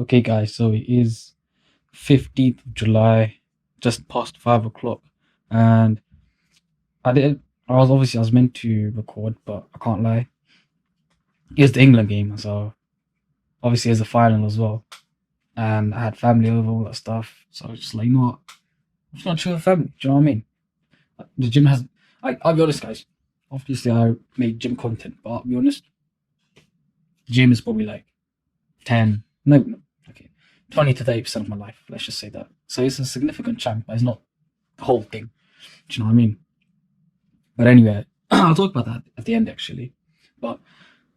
Okay, guys, so it is 15th of July, just past 5 o'clock, and I was meant to record, but I can't lie. It's the England game, so obviously it's a final as well, and I had family over, all that stuff, so I was just like, you know what, I'm just gonna chill with family. Do you know what I mean? The gym has, I'll be honest, guys. Obviously, I make gym content, but I'll be honest, gym is probably like 10, no, okay, 20 to 30% of my life. Let's just say that. So it's a significant chunk, but it's not the whole thing. Do you know what I mean? But anyway, I'll talk about that at the end actually. But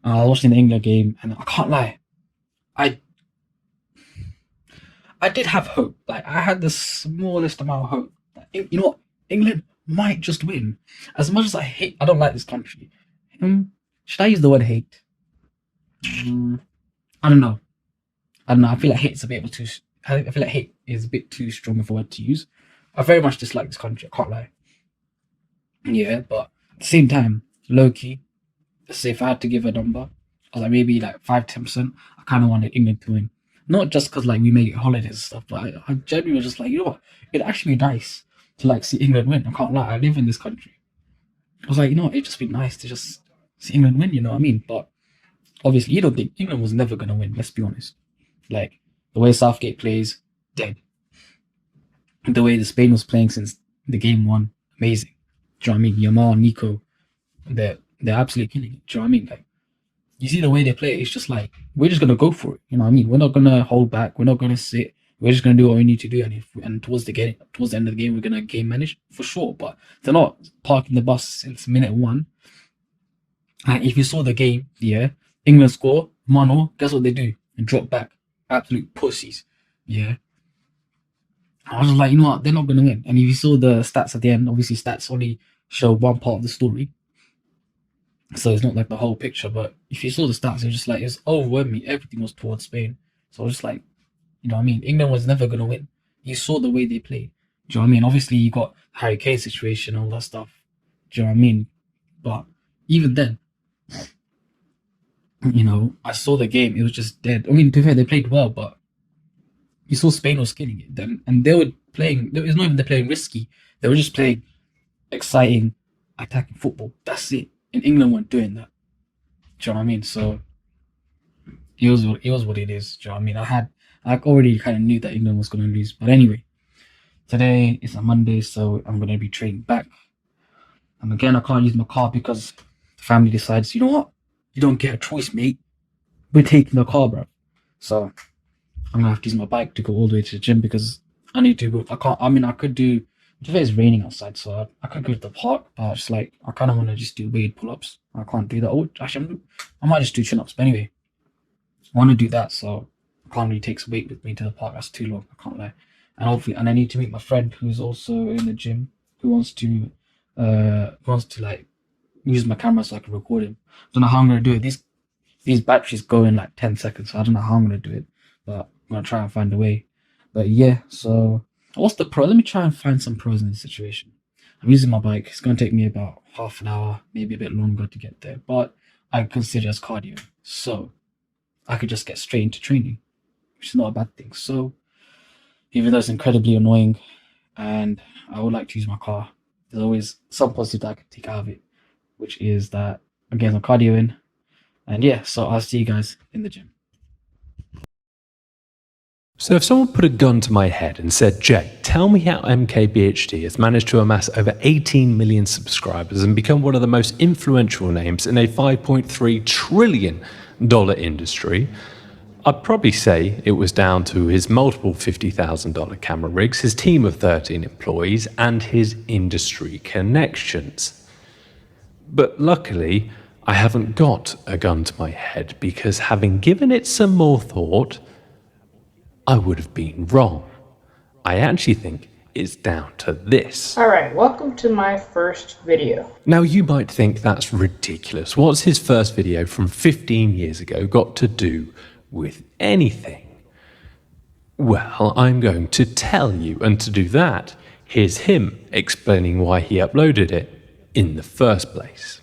I was watching the England game, and I can't lie, I I did have hope. Like I had the smallest amount of hope. That, you know what, England might just win. As much as I don't like this country. Should I use the word hate? I don't know. I don't know. I feel like hate's a bit too. I feel like hate is a bit too strong of a word to use. I very much dislike this country. I can't lie. Yeah, but at the same time, low key, let's say if I had to give a number, I was like maybe like 5-10%. I kind of wanted England to win, not just because like we make holidays and stuff, but I genuinely was just like, you know what, it'd actually be nice to like see England win. I can't lie, I live in this country. I was like, you know what, it'd just be nice to just see England win. You know what I mean? But obviously, you don't think England was never gonna win. Let's be honest. Like the way Southgate plays, dead. The way the Spain was playing since the game one, amazing. Do you know what I mean? Yamal, Nico, they're absolutely killing it. Do you know what I mean? Like you see the way they play, it's just like we're just gonna go for it. You know what I mean? We're not gonna hold back. We're not gonna sit. We're just gonna do what we need to do. And towards the end of the game, we're gonna game manage for sure. But they're not parking the bus since minute one. And if you saw the game, yeah, England score, Mano, guess what they do? And drop back. Absolute pussies. Yeah. I was just like, you know what, they're not gonna win. And if you saw the stats at the end, obviously stats only show one part of the story. So it's not like the whole picture, but if you saw the stats, it was just like it's overwhelming. Everything was towards Spain. So I was just like, you know what I mean? England was never gonna win. You saw the way they played. Do you know what I mean? Obviously you got Harry Kane situation, all that stuff. Do you know what I mean? But even then, you know, I saw the game, it was just dead. I mean, to be fair, they played well, but you saw Spain was killing it then, and they were playing. It was not even they're playing risky. They were just playing exciting, attacking football. That's it. And England weren't doing that. Do you know what I mean? So it was what it is. Do you know what I mean? I already kind of knew that England was going to lose. But anyway, today is a Monday, so I'm going to be training back. And again, I can't use my car because the family decides, you know what? You don't get a choice, mate. We're taking the car, bro. So I'm gonna have to use my bike to go all the way to the gym because I need to. I can't. I mean, I could do. Today it's raining outside, so I could go to the park. But it's like I kind of want to just do weighted pull-ups. I can't do that. Oh, actually, I might just do chin-ups. But anyway, I want to do that, so I can't really take some weight with me to the park. That's too long. I can't lie. And hopefully, and I need to meet my friend who's also in the gym who wants to like use my camera so I can record him. Don't know how I'm gonna do it. These batteries go in like 10 seconds, so I don't know how I'm gonna do it, but I'm gonna try and find a way. But yeah, so what's the pro? Let me try and find some pros in this situation. I'm using my bike. It's gonna take me about half an hour, maybe a bit longer to get there, but I consider it as cardio, so I could just get straight into training, which is not a bad thing. So even though it's incredibly annoying, and I would like to use my car, there's always some positive that I can take out of it, which is that I'm getting some cardio in. And yeah, so I'll see you guys in the gym. So if someone put a gun to my head and said, Jay, tell me how MKBHD has managed to amass over 18 million subscribers and become one of the most influential names in a $5.3 trillion industry, I'd probably say it was down to his multiple $50,000 camera rigs, his team of 13 employees, and his industry connections. But luckily, I haven't got a gun to my head because having given it some more thought, I would have been wrong. I actually think it's down to this. Alright, welcome to my first video. Now you might think that's ridiculous. What's his first video from 15 years ago got to do with anything? Well, I'm going to tell you, and to do that, here's him explaining why he uploaded it in the first place.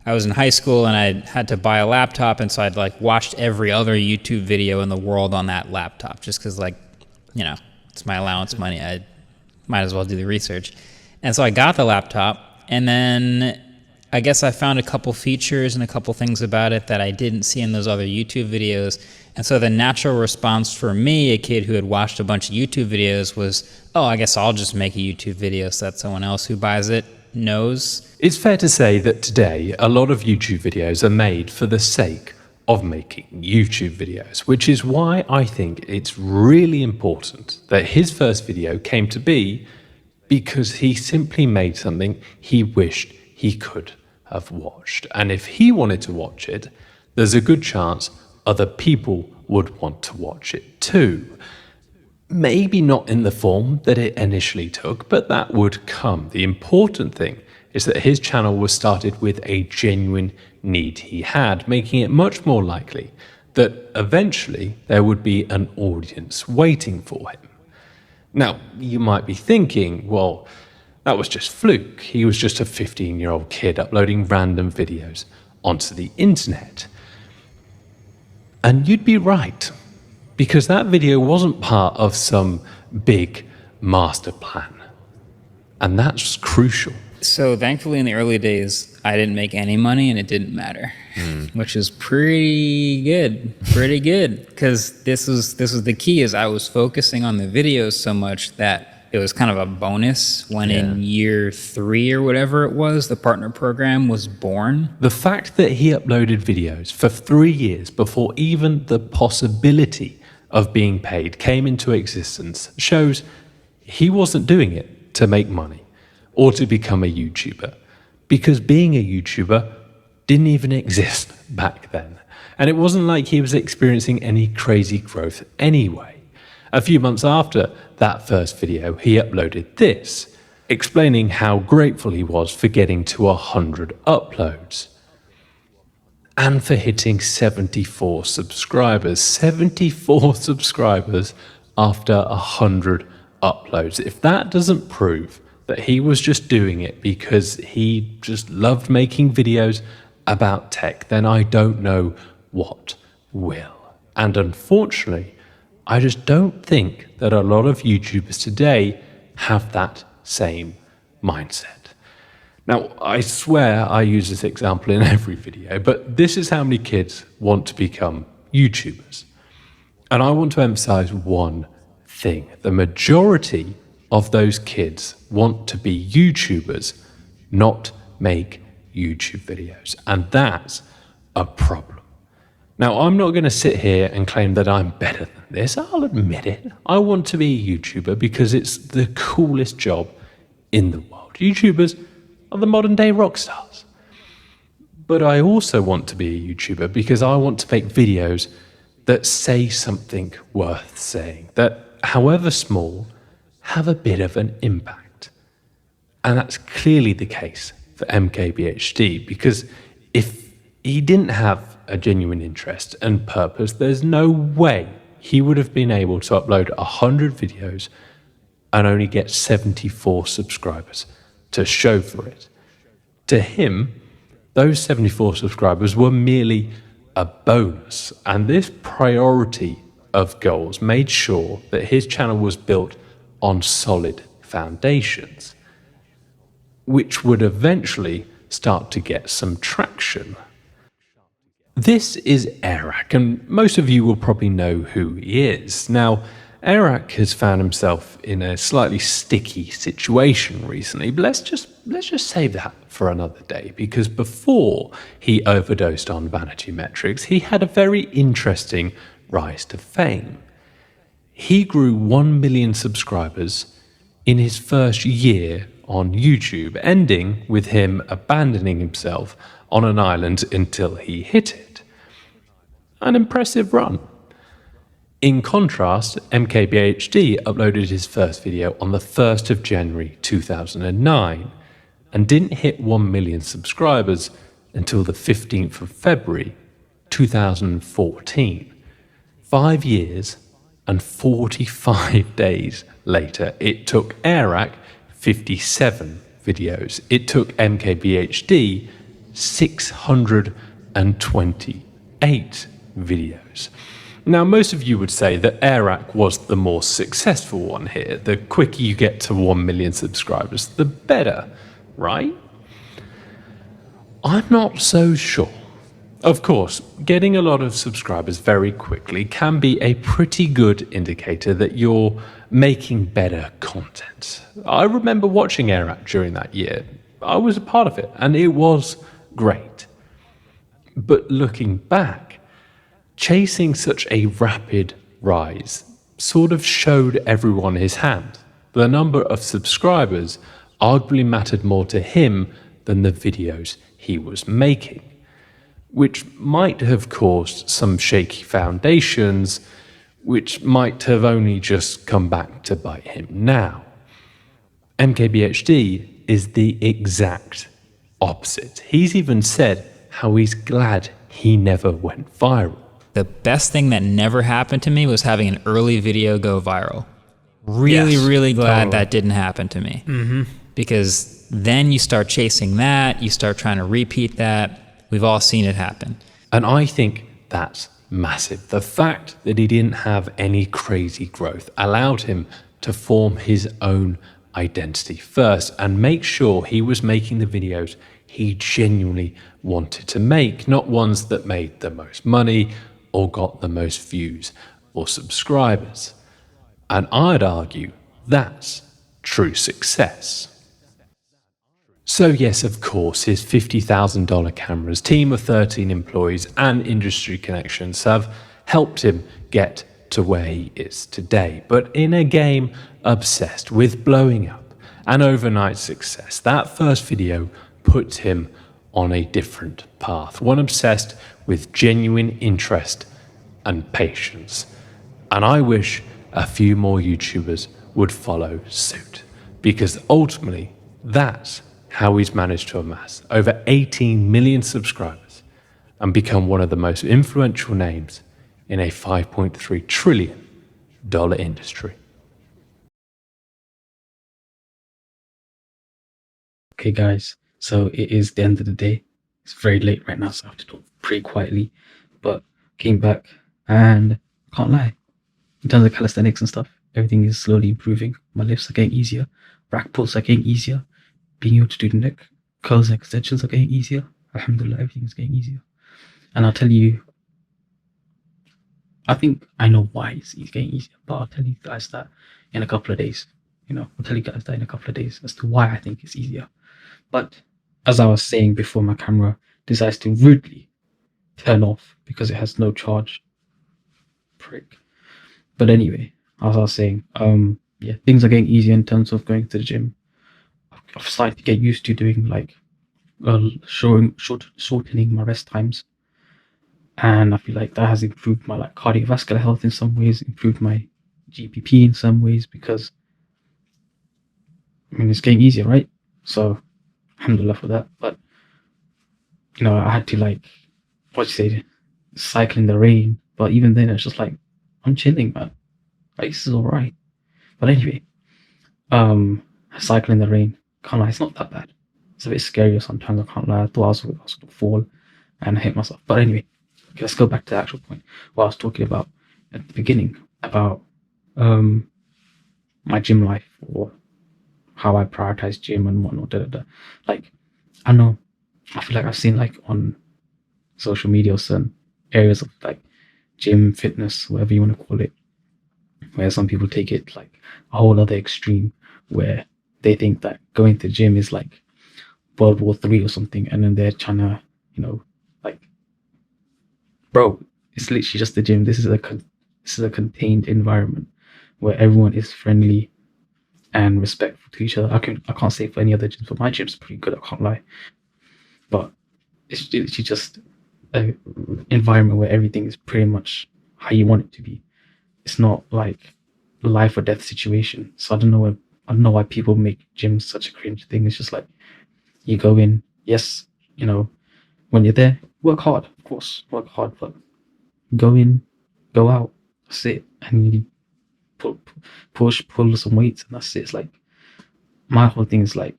I was in high school and I had to buy a laptop, and so I'd like watched every other YouTube video in the world on that laptop just because, like, you know, it's my allowance money. I might as well do the research. And so I got the laptop, and then I guess I found a couple features and a couple things about it that I didn't see in those other YouTube videos. And so the natural response for me, a kid who had watched a bunch of YouTube videos, was, oh, I guess I'll just make a YouTube video so that someone else who buys it knows. It's fair to say that today a lot of YouTube videos are made for the sake of making YouTube videos, which is why I think it's really important that his first video came to be because he simply made something he wished he could have watched. And if he wanted to watch it, there's a good chance other people would want to watch it too. Maybe not in the form that it initially took, but that would come. The important thing is that his channel was started with a genuine need he had, making it much more likely that eventually there would be an audience waiting for him. Now, you might be thinking, well, that was just fluke. He was just a 15-year-old kid uploading random videos onto the internet. And you'd be right, because that video wasn't part of some big master plan. And that's crucial. So thankfully in the early days, I didn't make any money and it didn't matter, which is pretty good, because this was the key. Is I was focusing on the videos so much that it was kind of a bonus when in year 3 or whatever it was, the partner program was born. The fact that he uploaded videos for 3 years before even the possibility of being paid came into existence shows he wasn't doing it to make money or to become a YouTuber, because being a YouTuber didn't even exist back then. And it wasn't like he was experiencing any crazy growth anyway. A few months after that first video, he uploaded this, explaining how grateful he was for getting to 100 uploads and for hitting 74 subscribers. 74 subscribers after 100 uploads. If that doesn't prove that he was just doing it because he just loved making videos about tech, then I don't know what will. And unfortunately, I just don't think that a lot of YouTubers today have that same mindset. Now, I swear I use this example in every video, but this is how many kids want to become YouTubers. And I want to emphasize one thing. The majority of those kids want to be YouTubers, not make YouTube videos. And that's a problem. Now, I'm not going to sit here and claim that I'm better than this. I'll admit it. I want to be a YouTuber because it's the coolest job in the world. YouTubers are the modern day rock stars. But I also want to be a YouTuber because I want to make videos that say something worth saying, that however small, have a bit of an impact. And that's clearly the case for MKBHD, because if he didn't have a genuine interest and purpose, there's no way he would have been able to upload 100 videos and only get 74 subscribers to show for it. To him, those 74 subscribers were merely a bonus, and this priority of goals made sure that his channel was built on solid foundations, which would eventually start to get some traction. This is Eric, and most of you will probably know who he is. Now, Eric has found himself in a slightly sticky situation recently, but let's just save that for another day, because before he overdosed on vanity metrics, he had a very interesting rise to fame. He grew 1 million subscribers in his first year on YouTube, ending with him abandoning himself on an island until he hit it. An impressive run. In contrast, MKBHD uploaded his first video on the 1st of January 2009 and didn't hit 1 million subscribers until the 15th of February 2014. 5 years and 45 days later, it took Eric 57 videos. It took MKBHD 628 videos. Now, most of you would say that Arak was the more successful one here. The quicker you get to 1 million subscribers, the better, right? I'm not so sure. Of course, getting a lot of subscribers very quickly can be a pretty good indicator that you're making better content. I remember watching Arak during that year. I was a part of it, and it was great. But looking back, chasing such a rapid rise sort of showed everyone his hand. The number of subscribers arguably mattered more to him than the videos he was making, which might have caused some shaky foundations, which might have only just come back to bite him now. MKBHD is the exact opposite. He's even said how he's glad he never went viral. The best thing that never happened to me was having an early video go viral. Really, Yes, really glad totally. that didn't happen to me. Because then you start chasing that, you start trying to repeat that. We've all seen it happen. And I think that's massive. The fact that he didn't have any crazy growth allowed him to form his own identity first and make sure he was making the videos he genuinely wanted to make, not ones that made the most money or got the most views or subscribers. And I'd argue that's true success. So yes, of course, his $50,000 cameras, team of 13 employees and industry connections have helped him get to where he is today. But in a game obsessed with blowing up and overnight success, that first video puts him on a different path, one obsessed with genuine interest and patience. And I wish a few more YouTubers would follow suit, because ultimately that's how he's managed to amass over 18 million subscribers and become one of the most influential names in a $5.3 trillion industry. Okay, guys, so it is the end of the day. It's very late right now, so I have to talk pretty quietly. But came back and I can't lie. In terms of calisthenics and stuff, everything is slowly improving. My lifts are getting easier. Rack pulls are getting easier. Being able to do the neck curls and extensions are getting easier. Alhamdulillah, everything is getting easier. And I'll tell you, I think I know why it's getting easier, but I'll tell you guys that in a couple of days. I'll tell you guys that in a couple of days as to why I think it's easier. But as I was saying before, my camera decides to rudely turn off because it has no charge. Prick. But anyway, as I was saying, yeah, things are getting easier in terms of going to the gym. I've started to get used to doing like shortening my rest times, and I feel like that has improved my like cardiovascular health in some ways, improved my GPP in some ways, because I mean it's getting easier, right? So alhamdulillah for that. But I had to like cycle in the rain, but even then it's just like I'm chilling, man. Like this is alright. But anyway, cycle in the rain, can't lie, it's not that bad. It's a bit scarier sometimes, I can't lie. I thought I was going to fall and hit myself. But anyway, okay, let's go back to the actual point. What I was talking about at the beginning, about my gym life, or how I prioritize gym and whatnot. Like, I know, I feel like I've seen like on social media or certain areas of like gym, fitness, whatever you want to call it, where some people take it like a whole other extreme, where they think that going to the gym is like World War III or something, and then they're trying to, like, bro, it's literally just the gym. This is a contained environment where everyone is friendly and respectful to each other. I can't say for any other gyms, but my gym's pretty good, I can't lie. But it's literally just an environment where everything is pretty much how you want it to be. It's not like a life or death situation. So I don't know why people make gyms such a cringe thing. It's just like, you go in, yes, when you're there, work hard, of course, work hard, but go in, go out, that's it, and you pull some weights, and that's it. It's like, my whole thing is like,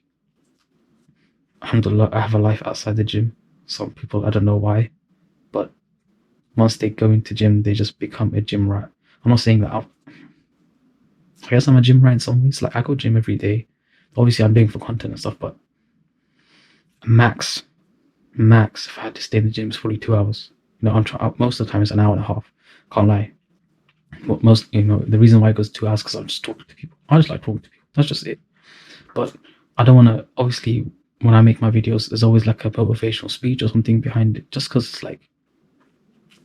alhamdulillah, I have a life outside the gym. Some people, I don't know why, but once they go into gym, they just become a gym rat. I'm not saying that I guess I'm a gym rat in some ways. Like, I go gym every day. Obviously, I'm doing for content and stuff, but max, if I had to stay in the gym, it's probably 2 hours. I'm trying. Most of the time, it's an hour and a half. Can't lie. But the reason why it goes 2 hours because I'm just talking to people. I just like talking to people. That's just it. But I don't want to. Obviously, when I make my videos, there's always like a motivational speech or something behind it, just because it's like,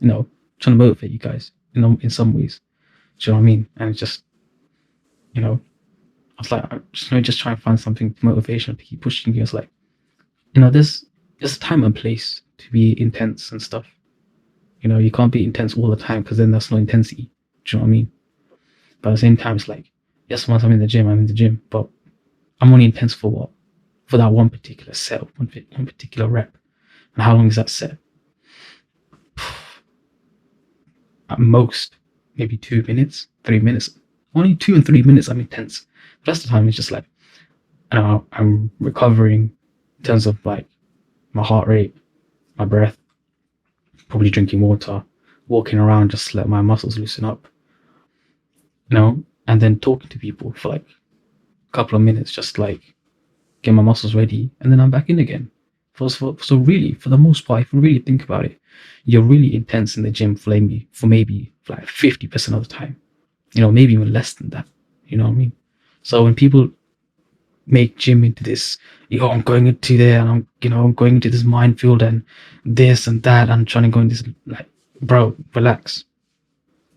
trying to motivate you guys. In some ways. Do you know what I mean? And it's just, I was like, I just try and find something motivational to keep pushing you. It's like, there's a time and place to be intense and stuff. You can't be intense all the time because then that's not intensity. Do you know what I mean? But at the same time, it's like, yes, once I'm in the gym, but I'm only intense for what? For that one particular set, one particular rep. And how long is that set? At most, maybe 2 minutes, 3 minutes. Only 2 and 3 minutes I'm intense. The rest of the time it's just like, I'm recovering in terms of like my heart rate, my breath, probably drinking water, walking around, just let my muscles loosen up. And then talking to people for like a couple of minutes, just like get my muscles ready, and then I'm back in again. So really, for the most part, if you really think about it, you're really intense in the gym for maybe like 50% of the time. Maybe even less than that. You know what I mean? So when people make gym into this, I'm going into there and I'm going into this minefield and this and that and trying to go in this, like, bro, relax.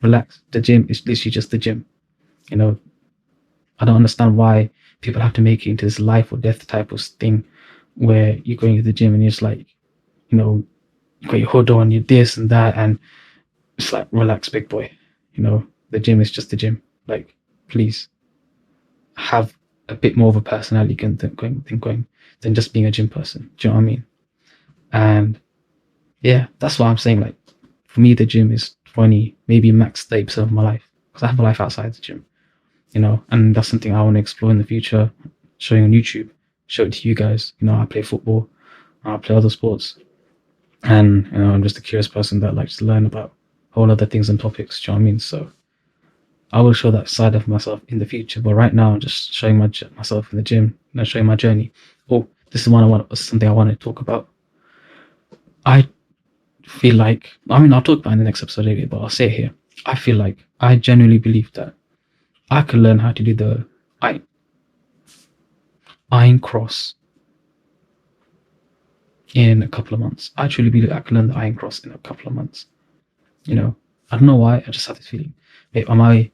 The gym is literally just the gym. I don't understand why people have to make it into this life or death type of thing where you're going to the gym and you're just like, you got your hood on, you're this and that, and it's like, relax, big boy. The gym is just the gym. Like, please have a bit more of a personality than just being a gym person. Do you know what I mean? And yeah, that's why I'm saying, like, for me, the gym is 20, maybe max 30% of my life, because I have a life outside the gym. And that's something I want to explore in the future, showing on YouTube, show it to you guys. I play football, I play other sports, and I'm just a curious person that likes to learn about whole other things and topics. Do you know what I mean? So I will show that side of myself in the future, but right now I'm just showing myself in the gym and showing my journey. This is something I want to talk about. I feel like, I'll talk about it in the next episode maybe, but I'll say it here. I feel like I genuinely believe that I can learn how to do the iron cross in a couple of months. I truly believe I can learn the iron cross in a couple of months. I don't know why, I just have this feeling. Am I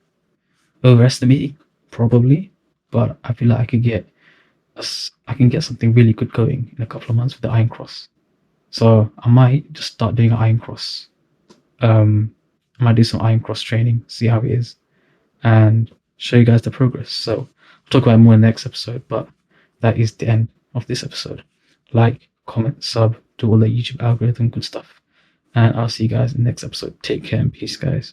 overestimating? Probably, but I feel like I can get something really good going in a couple of months with the iron cross. So I might just start doing an iron cross. I might do some iron cross training, see how it is, and show you guys the progress. So I'll talk about it more in the next episode, but that is the end of this episode. Like, comment, sub, do all the YouTube algorithm good stuff, and I'll see you guys in the next episode. Take care and peace, guys.